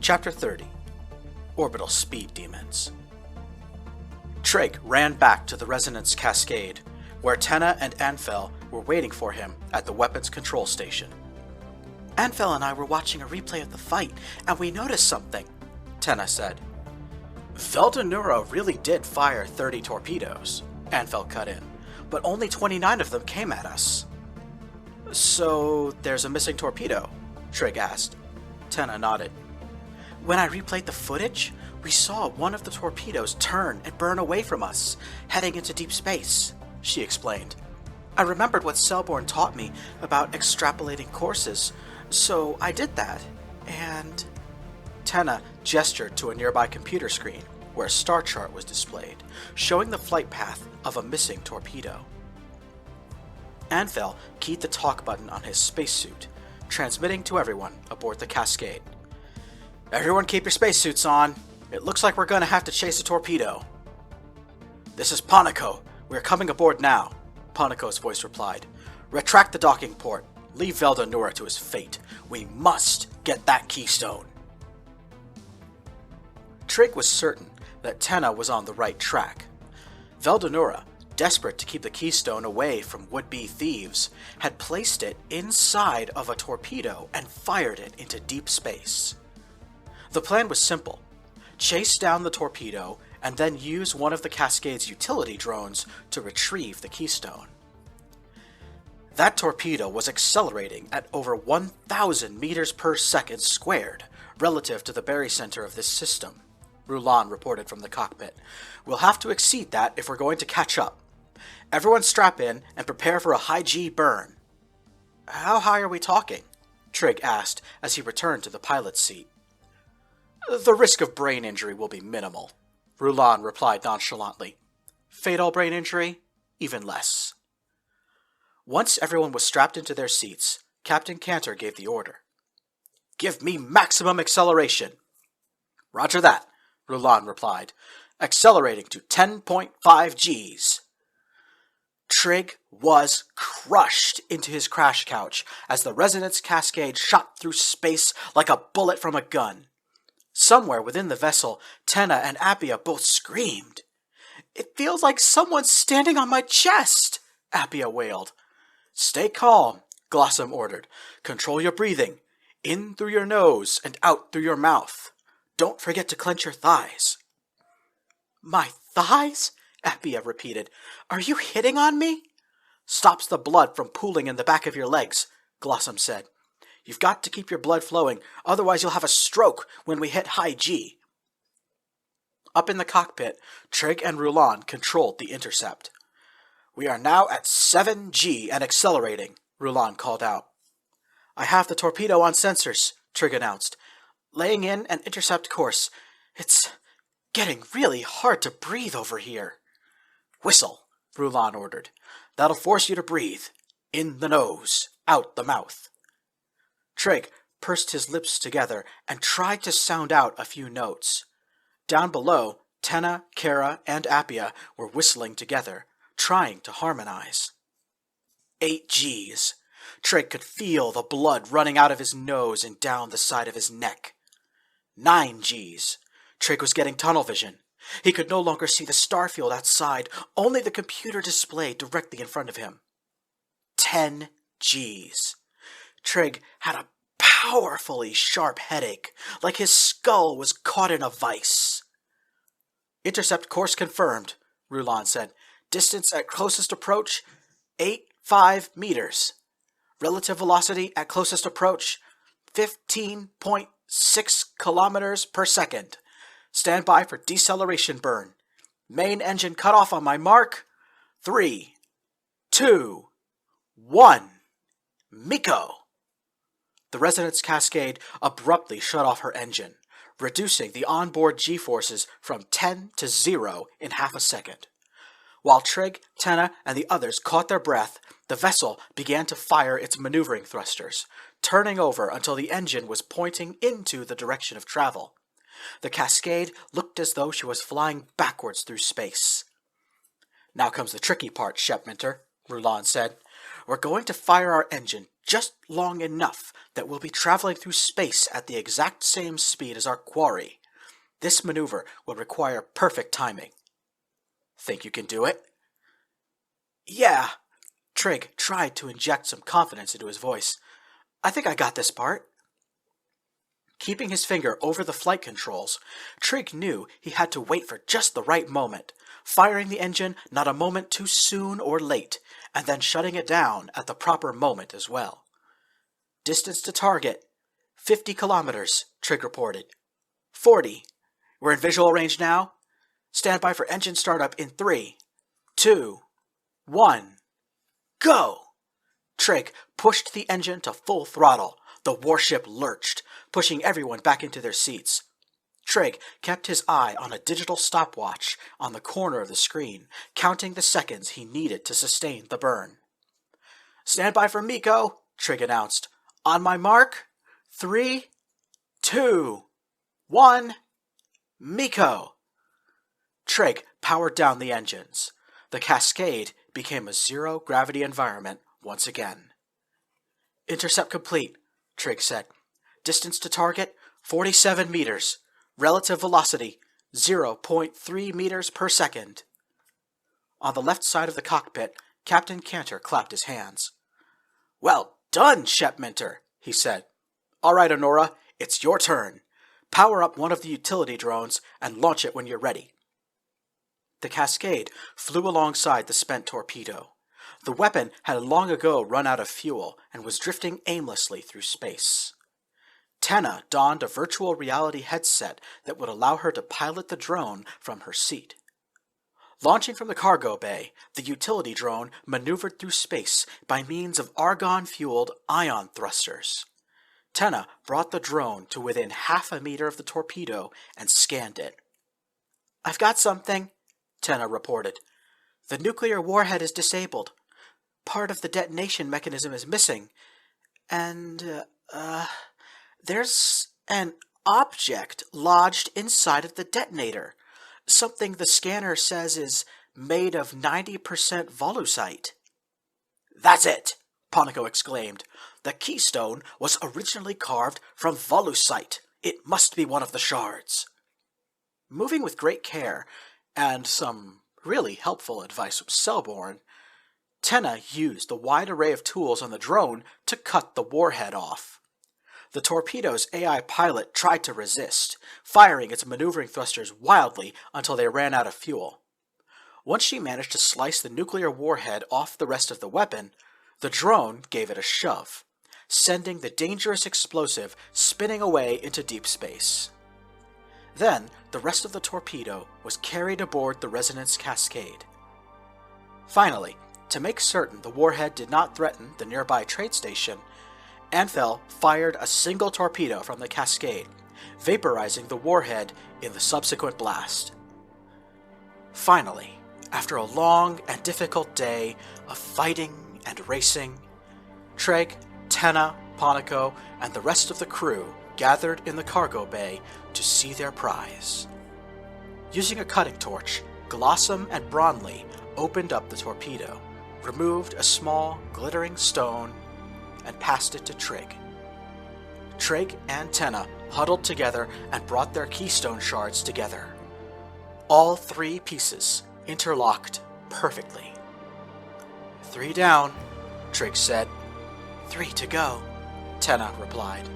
Chapter 30. Orbital Speed Demons. Trig ran back to the resonance cascade, where Tenna and Anfel were waiting for him at the weapons control station. Anfel and I were watching a replay of the fight, and we noticed something, Tenna said. Veldanura really did fire 30 torpedoes, Anfel cut in, but only 29 of them came at us. So there's a missing torpedo? Trig asked. Tenna nodded. When I replayed the footage, we saw one of the torpedoes turn and burn away from us, heading into deep space, she explained. I remembered what Selborn taught me about extrapolating courses, so I did that, and... Tenna gestured to a nearby computer screen where a star chart was displayed, showing the flight path of a missing torpedo. Anfel keyed the talk button on his spacesuit, transmitting to everyone aboard the Cascade. Everyone keep your spacesuits on. It looks like we're going to have to chase a torpedo. This is Panico. We're coming aboard now, Panico's voice replied. Retract the docking port. Leave Veldanura to his fate. We must get that Keystone. Trig was certain that Tenna was on the right track. Veldanura, desperate to keep the Keystone away from would-be thieves, had placed it inside of a torpedo and fired it into deep space. The plan was simple. Chase down the torpedo and then use one of the Cascade's utility drones to retrieve the Keystone. That torpedo was accelerating at over 1,000 meters per second squared relative to the barycenter of this system, Rulon reported from the cockpit. We'll have to exceed that if we're going to catch up. Everyone strap in and prepare for a high-G burn. How high are we talking? Trig asked as he returned to the pilot's seat. The risk of brain injury will be minimal, Rulon replied nonchalantly. Fatal brain injury? Even less. Once everyone was strapped into their seats, Captain Cantor gave the order. Give me maximum acceleration. Roger that, Rulon replied, accelerating to 10.5 Gs. Trig was crushed into his crash couch as the resonance cascade shot through space like a bullet from a gun. Somewhere within the vessel, Tenna and Appia both screamed. It feels like someone's standing on my chest, Appia wailed. Stay calm, Glossum ordered. Control your breathing. In through your nose and out through your mouth. Don't forget to clench your thighs. My thighs? Appia repeated. Are you hitting on me? Stops the blood from pooling in the back of your legs, Glossum said. You've got to keep your blood flowing, otherwise you'll have a stroke when we hit high G. Up in the cockpit, Trig and Rulon controlled the intercept. We are now at 7G and accelerating, Rulon called out. I have the torpedo on sensors, Trig announced. Laying in an intercept course. It's getting really hard to breathe over here. Whistle, Rulon ordered. That'll force you to breathe. In the nose, out the mouth. Trig pursed his lips together and tried to sound out a few notes. Down below, Tenna, Kara, and Appia were whistling together, trying to harmonize. 8 Gs. Trig could feel the blood running out of his nose and down the side of his neck. 9 Gs. Trig was getting tunnel vision. He could no longer see the starfield outside, only the computer display directly in front of him. 10 Gs. Trig had a powerfully sharp headache, like his skull was caught in a vice. Intercept course confirmed, Rulon said. Distance at closest approach, 85 meters. Relative velocity at closest approach, 15.6 kilometers per second. Stand by for deceleration burn. Main engine cut off on my mark. 3, 2, 1. Miko! The resonance cascade abruptly shut off her engine, reducing the onboard G-forces from 10 to 0 in half a second. While Trig, Tenna, and the others caught their breath, the vessel began to fire its maneuvering thrusters, turning over until the engine was pointing into the direction of travel. The Cascade looked as though she was flying backwards through space. Now comes the tricky part, Shepminter, Rulon said. We're going to fire our engine just long enough that we'll be traveling through space at the exact same speed as our quarry. This maneuver will require perfect timing. Think you can do it? Yeah. Trig tried to inject some confidence into his voice. I think I got this part. Keeping his finger over the flight controls, Trig knew he had to wait for just the right moment, firing the engine not a moment too soon or late, and then shutting it down at the proper moment as well. Distance to target, 50 kilometers, Trig reported. 40. We're in visual range now. Stand by for engine startup in 3, 2, 1. Go! Trig pushed the engine to full throttle. The warship lurched, pushing everyone back into their seats. Trig kept his eye on a digital stopwatch on the corner of the screen, counting the seconds he needed to sustain the burn. Stand by for Miko, Trig announced. On my mark, 3, 2, 1, Miko! Trig powered down the engines. The Cascade became a zero-gravity environment once again. Intercept complete, Trig said. Distance to target, 47 meters. Relative velocity, 0.3 meters per second. On the left side of the cockpit, Captain Cantor clapped his hands. Well done, Shepminter, he said. All right, Honora, it's your turn. Power up one of the utility drones and launch it when you're ready. The Cascade flew alongside the spent torpedo. The weapon had long ago run out of fuel and was drifting aimlessly through space. Tenna donned a virtual reality headset that would allow her to pilot the drone from her seat. Launching from the cargo bay, the utility drone maneuvered through space by means of argon-fueled ion thrusters. Tenna brought the drone to within half a meter of the torpedo and scanned it. I've got something, Tenna reported. The nuclear warhead is disabled. Part of the detonation mechanism is missing. And, there's an object lodged inside of the detonator. Something the scanner says is made of 90% volucite. That's it, Ponico exclaimed. The Keystone was originally carved from volucite. It must be one of the shards. Moving with great care, and some really helpful advice from Selborne, Tenna used the wide array of tools on the drone to cut the warhead off. The torpedo's AI pilot tried to resist, firing its maneuvering thrusters wildly until they ran out of fuel. Once she managed to slice the nuclear warhead off the rest of the weapon, the drone gave it a shove, sending the dangerous explosive spinning away into deep space. Then, the rest of the torpedo was carried aboard the Resonance Cascade. Finally, to make certain the warhead did not threaten the nearby trade station, Anthel fired a single torpedo from the Cascade, vaporizing the warhead in the subsequent blast. Finally, after a long and difficult day of fighting and racing, Trig, Tenna, Ponico, and the rest of the crew gathered in the cargo bay to see their prize. Using a cutting torch, Glossum and Bronley opened up the torpedo, removed a small, glittering stone, and passed it to Trig. Trig and Tenna huddled together and brought their Keystone shards together. All 3 pieces interlocked perfectly. 3 down, Trig said. 3 to go, Tenna replied.